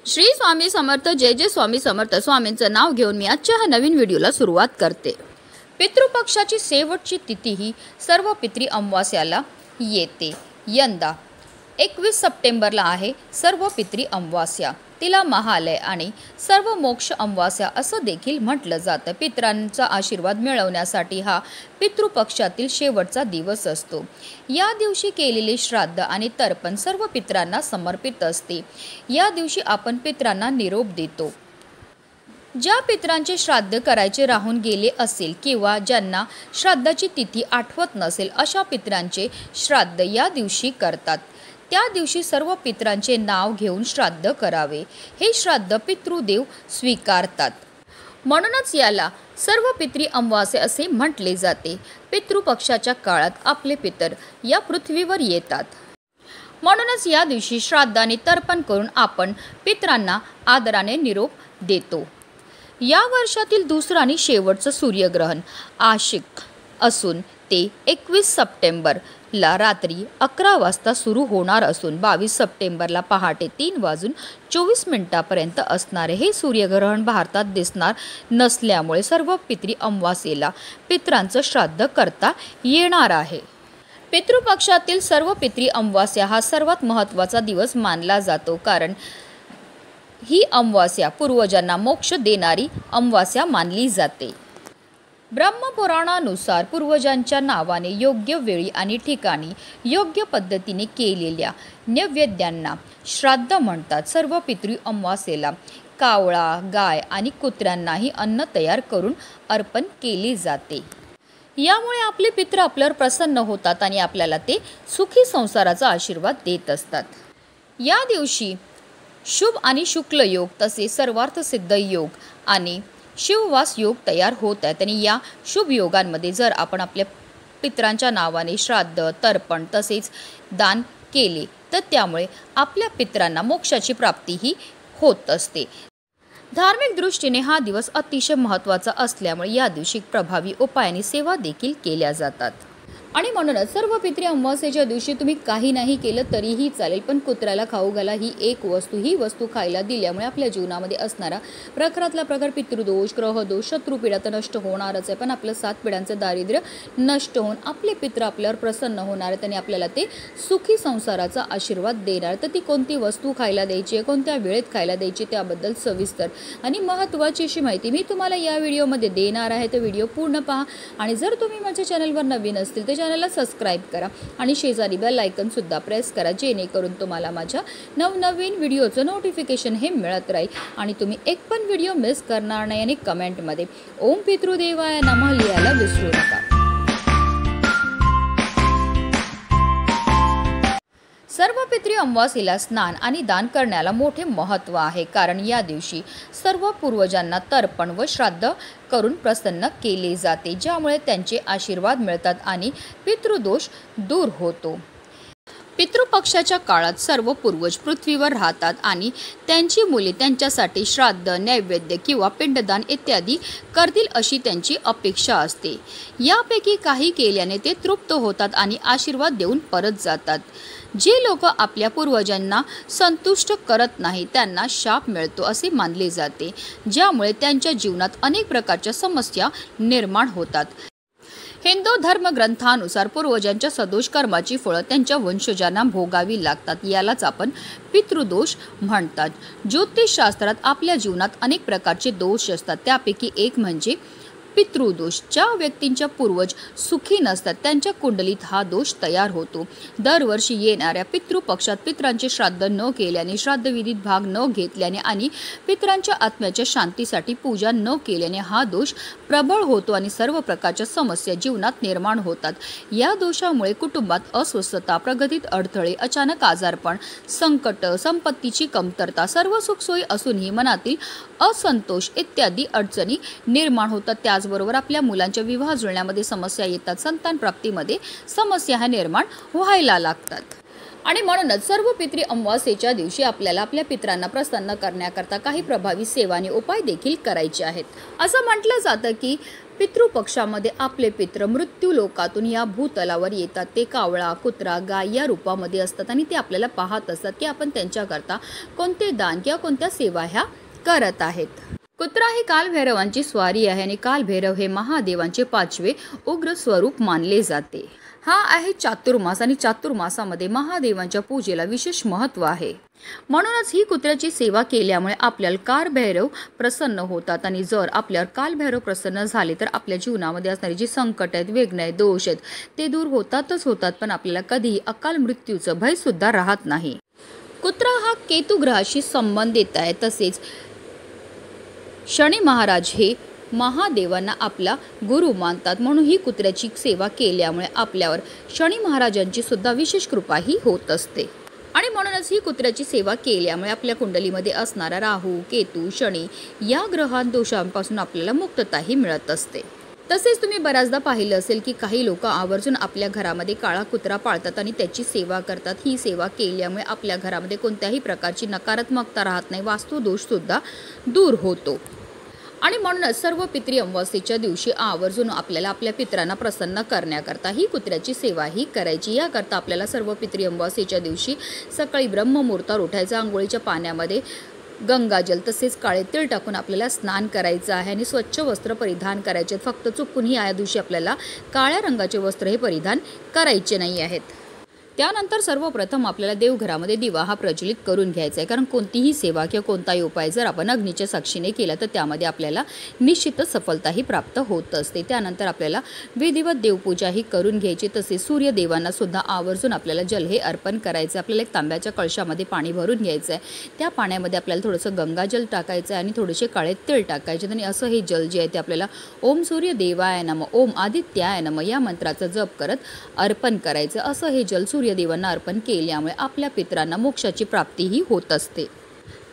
श्री स्वामी समर्थ जय जय स्वामी समर्थ स्वामींचं नाव घेऊन मी आजच्या ह्या नवीन व्हिडिओला सुरुवात करते। पितृपक्षाची शेवटची तिथी ही सर्व पितृ अमावास्याला येते। यंदा 21 सप्टेंबरला आहे सर्व पितृ अमावास्या। तिला महालय आणि सर्व मोक्ष अमावास्या असं देखील म्हटलं जातं। पितरांचा आशीर्वाद मिळवण्यासाठी हा पितृपक्षातील शेवटचा दिवस असतो। या दिवशी केलेले श्राद्ध आणि तर्पण सर्व पितरांना समर्पित असते। या दिवशी आपण पितरांना निरोप देतो। ज्या पितरांचे श्राद्ध करायचे राहून गेले असेल किंवा ज्यांना श्राद्धाची तिथी आठवत नसेल अशा पितरांचे श्राद्ध या दिवशी करतात। त्या दिवशी सर्व पितरांचे नाव घेऊन श्राद्ध करावे। हे श्राद्ध पितृदेव स्वीकारतात, म्हणूनच याला सर्व पितृ अमावास्या असे म्हटले जाते। पितृपक्षाच्या काळात आपले पितर या पृथ्वीवर येतात, म्हणूनच या दिवशी श्राद्ध आणि तर्पण करून आपण पितरांना आदराने निरोप देतो। या वर्षातील दुसरं आणि शेवटचं सूर्यग्रहण आशिक असून ते 21 सप्टेंबरला रात्री 11 वाजता सुरू होणार असून 22 सप्टेंबरला पहाटे 3:24 पर्यंत असणारे हे सूर्यग्रहण भारतात दिसणार नसल्यामुळे सर्व पितृ अमावास्येला पितरांचं श्राद्ध करता येणार आहे। पितृपक्षातील सर्व पितृ अमावास्या हा सर्वात महत्त्वाचा दिवस मानला जातो, कारण ही अमावास्या पूर्वजांना मोक्ष देणारी अमावास्या मानली जाते। ब्रह्मपुराणानुसार पूर्वजांच्या नावाने योग्य वेळी आणि ठिकाणी योग्य पद्धतीने केलेल्या नैवेद्यांना श्राद्ध म्हणतात। सर्व पितृ अमावास्येला कावळा, गाय आणि कुत्र्यांनाही अन्न तयार करून अर्पण केले जाते। यामुळे आपले पितृ आपल्यावर प्रसन्न होतात आणि आपल्याला ते सुखी संसाराचा आशीर्वाद देत असतात। या दिवशी शुभ आणि शुक्ल योग तसेच सर्वार्थ सिद्ध योग आणि शिववास योग तयार होत आहेत आणि या शुभ योगांमध्ये जर आपण आपल्या पितरांच्या नावाने श्राद्ध, तर्पण तसेच दान केले तर त्यामुळे आपल्या पितरांना मोक्षाची प्राप्तीही होत असते। धार्मिक दृष्टीने हा दिवस अतिशय महत्त्वाचा असल्यामुळे या दिवशी प्रभावी उपायांनी सेवा देखील केल्या जातात आणि म्हणूनच सर्व पितृ अमावास्येच्या दिवशी तुम्ही काही नाही केलं तरीही चालेल, पण कुत्र्याला खाऊ घाला ही एक वस्तू। ही वस्तू खायला दिल्यामुळे आपल्या जीवनामध्ये असणारा प्रखरातला प्रकार पितृदोष, ग्रहदोष, शत्रुपीडा तर नष्ट होणारच आहे, पण आपलं 7 पिढ्यांचं दारिद्र्य नष्ट होऊन आपले पितृ आपल्यावर प्रसन्न होणार आहेत आणि आपल्याला ते सुखी संसाराचा आशीर्वाद देणार। तर ती कोणती वस्तू खायला द्यायची आहे, कोणत्या वेळेत खायला द्यायची त्याबद्दल सविस्तर आणि महत्त्वाची अशी माहिती मी तुम्हाला या व्हिडिओमध्ये देणार आहे। तर व्हिडिओ पूर्ण पहा आणि जर तुम्ही माझ्या चॅनलवर नवीन असतील तर चॅनलला सबस्क्राईब करा आणि शेजारी बेल आयकॉन सुद्धा प्रेस करा, जेणेकरून तुम्हाला माझ्या नवनवीन व्हिडिओचं नोटिफिकेशन हे मिळत राहील आणि तुम्ही एक पण व्हिडिओ मिस करणार नाही। आणि कमेंटमध्ये ओम पितृदेवाय नमः लिहायला विसरू नका। सर्व पितृ अमावास्येला स्नान आणि दान करण्याला मोठे महत्त्व आहे, कारण या दिवशी सर्व पूर्वजांना तर्पण व श्राद्ध करून प्रसन्न केले जाते, ज्यामुळे त्यांचे आशीर्वाद मिळतात आणि पितृदोष दूर होतो। पितृपक्षाच्या काळात सर्व पूर्वज पृथ्वीवर राहतात आणि त्यांची मुले त्यांच्यासाठी श्राद्ध, नैवेद्य किंवा पिंडदान इत्यादी करतील अशी त्यांची अपेक्षा असते। यापैकी काही केल्याने ते तृप्त होतात आणि आशीर्वाद देऊन परत जातात। जे लोक आपल्या पूर्वजांना संतुष्ट करत नाही त्यांना शाप मिळतो असे मानले जाते, ज्यामुळे त्यांच्या जीवनात अनेक प्रकारच्या समस्या निर्माण होतात। हिंदू धर्मग्रंथानुसार पूर्वजांच्या सदोष कर्माची फळं त्यांच्या वंशजांना भोगावी लागतात, यालाच आपण पितृदोष म्हणतात। ज्योतिषशास्त्रात आपल्या जीवनात अनेक प्रकारचे दोष असतात, त्यापैकी एक म्हणजे पितृदोष। ज्या व्यक्तींच्या पूर्वज सुखी नसतात त्यांच्या कुंडलीत हा दोष तयार होतो। दरवर्षी येणाऱ्या पितृपक्षात पितरांचे श्राद्ध न केल्याने, श्राद्धविधीत भाग न घेतल्याने आणि पितरांच्या आत्म्याच्या शांतीसाठी पूजा न केल्याने हा दोष प्रबळ होतो आणि सर्व प्रकारच्या समस्या जीवनात निर्माण होतात। या दोषामुळे कुटुंबात अस्वस्थता, प्रगतीत अडथळे, अचानक आजारपण, संकट, संपत्तीची कमतरता, सर्व सुखसोयी असूनही मनातील असंतोष इत्यादी अडचणी निर्माण होतात। त्याचबरोबर आपल्या मुलांच्या विवाह जुळण्यामध्ये समस्या येतात, संतान प्राप्तीमध्ये समस्या ह्या निर्माण व्हायला लागतात आणि म्हणूनच सर्व पितृ अमावास्येच्या दिवशी आपल्याला आपल्या पितरांना प्रसन्न करण्याकरता काही प्रभावी सेवा आणि उपाय देखील करायचे आहेत। असं म्हटलं जातं की पितृपक्षामध्ये आपले पितृ मृत्यू लोकातून या भूतलावर येतात. ते कावळा, कुत्रा, गाय या रूपामध्ये असतात आणि ते आपल्याला पाहत असतात की आपण त्यांच्याकरता कोणते दान किंवा कोणत्या सेवा ह्या करत आहेत. कुत्रा हे कालभैरवांची स्वारी आहे आणि कालभैरव हे महादेवांचे 5वे उग्र स्वरूप मानले जाते. हा आहे चातुर्मास आणि चातुर्मासामध्ये महादेवांच्या पूजेला विशेष महत्त्व आहे. म्हणूनच ही कुत्र्याची सेवा केल्यामुळे आपल्याला कालभैरव प्रसन्न होतात आणि जर आपल्यावर कालभैरव प्रसन्न झाले तर आपल्या जीवनामध्ये असणारी जी संकट आहेत, विघ्न आहेत, दोष आहेत ते दूर होतात, पण आपल्याला कधीही अकाल मृत्यूचं भय सुद्धा राहत नाही. कुत्रा हा केतू ग्रहाशी संबंधित आहे. तसेच शनी महाराज हे महादेवांना आपला गुरु मानतात. म्हणून ही कुत्र्याची सेवा केल्यामुळे आपल्यावर शनी महाराजांची सुद्धा विशेष कृपा ही होत असते. आणि म्हणूनच ही कुत्र्याची सेवा केल्यामुळे आपल्या कुंडलीमध्ये असणारा राहू, केतू, शनी या ग्रहांदोषांपासून आपल्याला मुक्तताही मिळत असते. तसेच तुम्ही बऱ्याचदा पाहिलं असेल की काही लोक आवर्जून आपल्या घरामध्ये काळा कुत्रा पाळतात आणि त्याची सेवा करतात. ही सेवा केल्यामुळे आपल्या घरामध्ये कोणत्याही प्रकारची नकारात्मकता राहत नाही, वास्तुदोष सुद्धा दूर होतो. आणि म्हणूनच सर्व पितृ अमावस्येच्या दिवशी आवर्जून आपल्याला आपल्या पितरांना प्रसन्न करण्याकरता ही कुत्र्याची सेवा ही करायची. याकरता आपल्याला सर्व पितृ अमावस्येच्या दिवशी सकाळी ब्रह्ममुहूर्तावर उठायचं, आंघोळीच्या पाण्यामध्ये गंगाजल तसेच काळे तीळ टाकून आपल्याला स्नान करायचं आहे आणि स्वच्छ वस्त्र परिधान करायचे. फक्त चुकूनही या दिवशी आपल्याला काळ्या रंगाचे वस्त्र हे परिधान करायचे नाही आहेत. त्यानंतर सर्वप्रथम आपल्याला देवघरामध्ये दिवा हा प्रज्वलित करून घ्यायचा आहे. कारण कोणतीही सेवा किंवा कोणताही उपाय जर आपण अग्नीच्या साक्षीने केला तर त्यामध्ये आपल्याला निश्चितच सफलताही प्राप्त होत असते. त्यानंतर आपल्याला विधिवत देवपूजाही करून घ्यायची. तसेच सूर्यदेवांना सुद्धा आवर्जून आपल्याला जल हे अर्पण करायचं. आपल्याला एक तांब्याच्या कळशामध्ये पाणी भरून घ्यायचं आहे. त्या पाण्यामध्ये आपल्याला थोडंसं गंगाजल टाकायचं आहे आणि थोडेसे काळे तीळ टाकायचे आणि असं हे जल जे आहे ते आपल्याला ओम सूर्यदेवाय नमः, ओम आदित्याय नमः या मंत्राचा जप करत अर्पण करायचं. असं हे जल देवांना अर्पण केल्यामुळे आपल्या पितरांना मोक्षाची प्राप्तीही होत असते.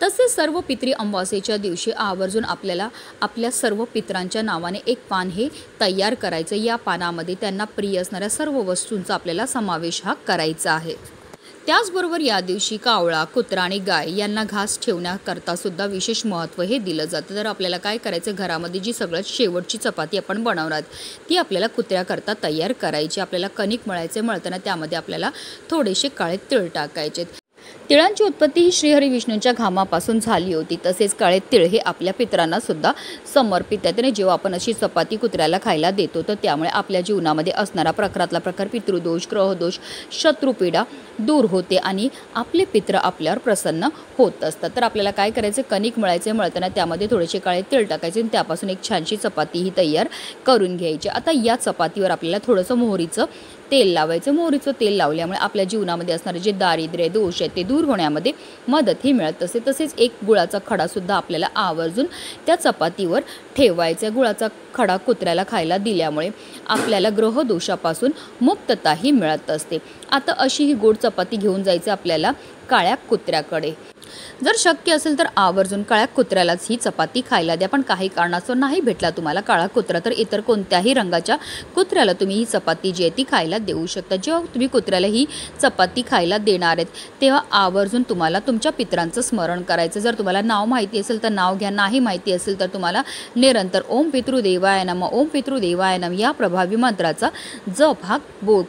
तसेच सर्व पितृ अमावस्येच्या दिवशी आवर्जून आपल्याला आपल्या सर्व पितरांच्या नावाने एक पान हे तयार करायचं. या पानामध्ये त्यांना प्रिय असणाऱ्या सर्व वस्तूंचा आपल्याला समावेश हा करायचा आहे. त्याचबरोबर या दिवशी कावळा, कुत्रा आणि गाय यांना घास ठेवण्याकरता सुद्धा विशेष महत्त्व हे दिलं जातं. तर आपल्याला काय करायचं, घरामध्ये जी सगळ्यात शेवटची चपाती आपण बनवणार ती आपल्याला कुत्र्याकरता तयार करायची. आपल्याला कणिक मळायचे, मळताना त्यामध्ये आपल्याला थोडेसे काळे तीळ टाकायचे. तिळांची उत्पत्ती ही श्रीहरी विष्णूंच्या घामापासून झाली होती. तसेच काळे तीळ हे आपल्या पितरांना सुद्धा समर्पित आहेत. आणि जेव्हा आपण अशी चपाती कुत्र्याला खायला देतो तर त्यामुळे आपल्या जीवनामध्ये असणारा प्रकारातला प्रकार पितृदोष, ग्रहदोष, शत्रुपीडा दूर होते आणि आपले पित्र आपल्यावर प्रसन्न होत असतात. तर आपल्याला काय करायचं, कणिक मळायचे, मळताना त्यामध्ये थोडेसे काळे तीळ टाकायचे आणि त्यापासून एक छानशी चपाती ही तयार करून घ्यायची. आता या चपातीवर आपल्याला थोडंसं मोहरीचं तेल लावायचं. मोहरीचं तेल लावल्यामुळे आपल्या जीवनामध्ये असणारे जे दारिद्र्य, दोष आहेत ते दूर होण्यामध्ये मदतही मिळत असते. तसेच एक गुळाचा खडासुद्धा आपल्याला आवर्जून त्या चपातीवर ठेवायचा. गुळाचा खडा कुत्र्याला खायला दिल्यामुळे आपल्याला ग्रहदोषापासून मुक्तताही मिळत असते. आता अशी ही गोड चपाती घेऊन जायचं आपल्याला काळ्या कुत्र्याकडे. जर शक्य असेल तर आवर्जून काळ्या कुत्र्यालाच ही चपाती खायला द्या. पण काही कारणास्तव नाही भेटला तुम्हाला काळा कुत्रा तर इतर कोणत्याही रंगाच्या कुत्र्याला तुम्ही ही चपाती जी आहे ती खायला देऊ शकता. जेव्हा तुम्ही कुत्र्याला ही चपाती खायला देणार आहेत तेव्हा आवर्जून तुम्हाला तुमच्या पितरांचं स्मरण करायचं. जर तुम्हाला नाव माहिती असेल तर नाव घ्या, नाही माहिती असेल तर तुम्हाला निरंतर ओम पितृदेवाय नमः, ओम पितृदेवाय नमः या प्रभावी मंत्राचा जप हा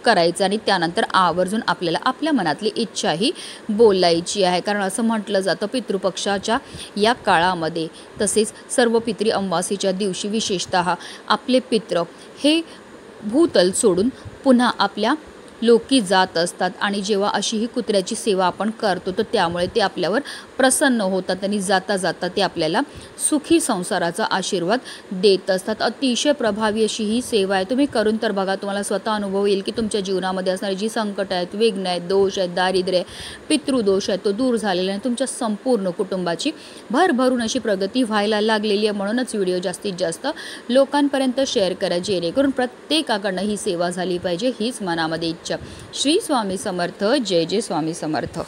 करायचा. आणि त्यानंतर आवर्जून आपल्याला आपल्या मनातली इच्छाही बोलायची आहे. कारण असं म्हटलं जातं पितृपक्षाच्या या काळामध्ये तसेच सर्व पितृ अमावस्येच्या दिवशी विशेषतः आपले पित्र हे भूतल सोडून पुन्हा आपल्या लोकी जात असतात. आणि जेव्हा अशी ही कुत्र्याची सेवा आपण करतो तर त्यामुळे ते आपल्यावर प्रसन्न होतात आणि जाता जाता ते आपल्याला सुखी संसाराचा आशीर्वाद देत असतात. अतिशय प्रभावी अशी ही सेवा आहे. तुम्ही करून तर बघा, तुम्हाला स्वतः अनुभव येईल की तुमच्या जीवनामध्ये असणारी जी संकट आहेत, विघ्न आहेत, दोष आहेत, दारिद्र्य, पितृदोष आहेत तो दूर झालेला आहे. तुमच्या संपूर्ण कुटुंबाची भरभरून अशी प्रगती व्हायला लागलेली आहे. म्हणूनच व्हिडिओ जास्तीत जास्त लोकांपर्यंत शेअर करा जेणेकरून प्रत्येकाकडनं ही सेवा झाली पाहिजे हीच मनामध्ये इच्छा. श्री स्वामी समर्थ. जय जय स्वामी समर्थ.